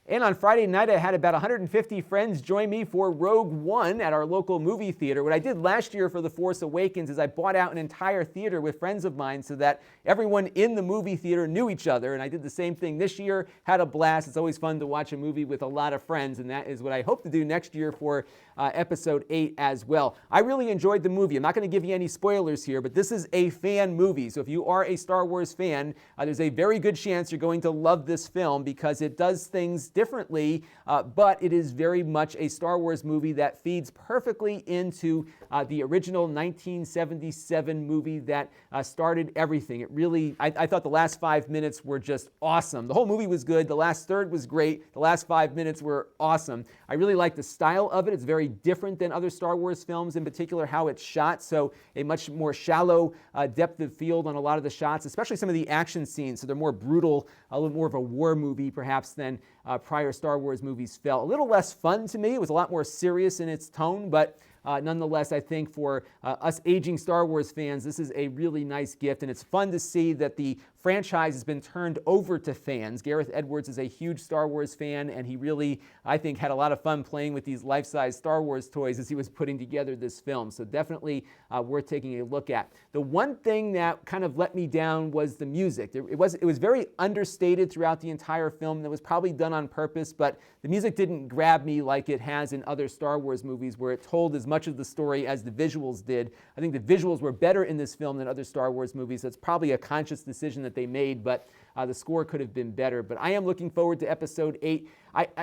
And on Friday night, I had about 150 friends join me for Rogue One at our local movie theater. What I did last year for The Force Awakens is I bought out an entire theater with friends of mine so that everyone in the movie theater knew each other. And I did the same thing this year, had a blast. It's always fun to watch a movie with a lot of friends, and that is what I hope to do next year for Episode 8 as well. I really enjoyed the movie. I'm not going to give you any spoilers here, but this is a fan movie. So if you are a Star Wars fan, there's a very good chance you're going to love this film because it does things differently, but it is very much a Star Wars movie that feeds perfectly into the original 1977 movie that started everything. It really, I thought the last 5 minutes were just awesome. The whole movie was good. The last third was great. The last 5 minutes were awesome. I really like the style of it. It's very different than other Star Wars films, in particular how it's shot. So a much more shallow depth of field on a lot of the shots, especially some of the action scenes. So they're more brutal, a little more of a war movie perhaps than prior Star Wars movies felt. A little less fun to me. It was a lot more serious in its tone, but nonetheless, I think for us aging Star Wars fans, this is a really nice gift, and it's fun to see that the franchise has been turned over to fans. Gareth Edwards is a huge Star Wars fan, and he really, I think, had a lot of fun playing with these life-size Star Wars toys as he was putting together this film. So definitely worth taking a look at. The one thing that kind of let me down was the music. It was very understated throughout the entire film. That was probably done on purpose, but the music didn't grab me like it has in other Star Wars movies where it told as much of the story as the visuals did. I think the visuals were better in this film than other Star Wars movies. That's probably a conscious decision that they made, but the score could have been better. But I am looking forward to Episode 8.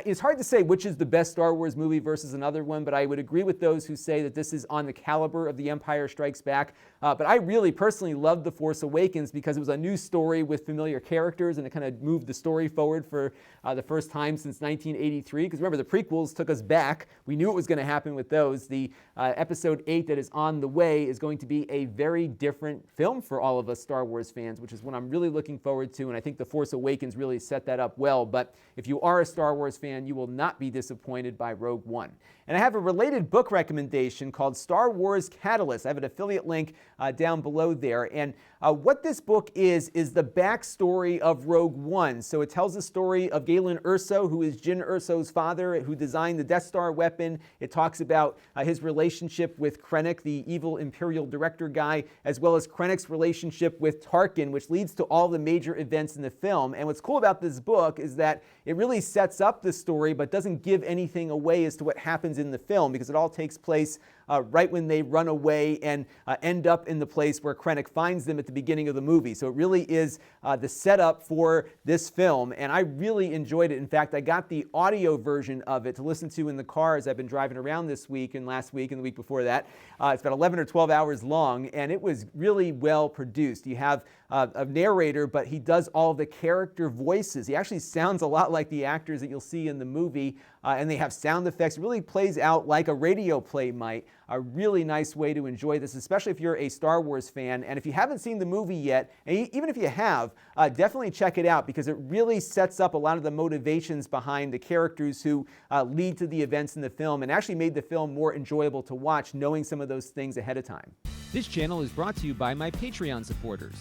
It's hard to say which is the best Star Wars movie versus another one, but I would agree with those who say that this is on the caliber of The Empire Strikes Back. But I really personally loved The Force Awakens because it was a new story with familiar characters, and it kind of moved the story forward for the first time since 1983. Because remember, the prequels took us back. We knew it was going to happen with those. The Episode 8 that is on the way is going to be a very different film for all of us Star Wars fans, which is what I'm really looking forward to, and I think The Force Awakens really set that up well. But if you are a Star Wars fan, you will not be disappointed by Rogue One. And I have a related book recommendation called Star Wars Catalyst. I have an affiliate link down below there. And what this book is the backstory of Rogue One. So it tells the story of Galen Erso, who is Jyn Erso's father, who designed the Death Star weapon. It talks about his relationship with Krennic, the evil Imperial director guy, as well as Krennic's relationship with Tarkin, which leads to all the major events in the film. And what's cool about this book is that it really sets up the story, but doesn't give anything away as to what happens in the film, because it all takes place right when they run away and end up in the place where Krennic finds them at the beginning of the movie. So it really is the setup for this film, and I really enjoyed it. In fact, I got the audio version of it to listen to in the car as I've been driving around this week and last week and the week before that. It's about 11 or 12 hours long, and it was really well produced. You have a narrator, but he does all the character voices. He actually sounds a lot like the actors that you'll see in the movie, and they have sound effects. It really plays out like a radio play might. A really nice way to enjoy this, especially if you're a Star Wars fan. And if you haven't seen the movie yet, and even if you have, definitely check it out, because it really sets up a lot of the motivations behind the characters who lead to the events in the film, and actually made the film more enjoyable to watch, knowing some of those things ahead of time. This channel is brought to you by my Patreon supporters.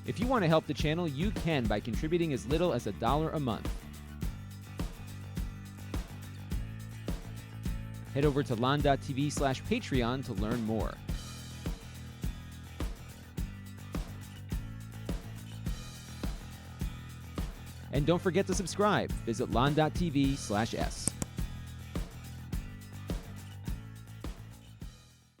If you want to help the channel, you can by contributing as little as $1 a month. Head over to lon.tv/Patreon to learn more. And don't forget to subscribe. Visit lon.tv/s.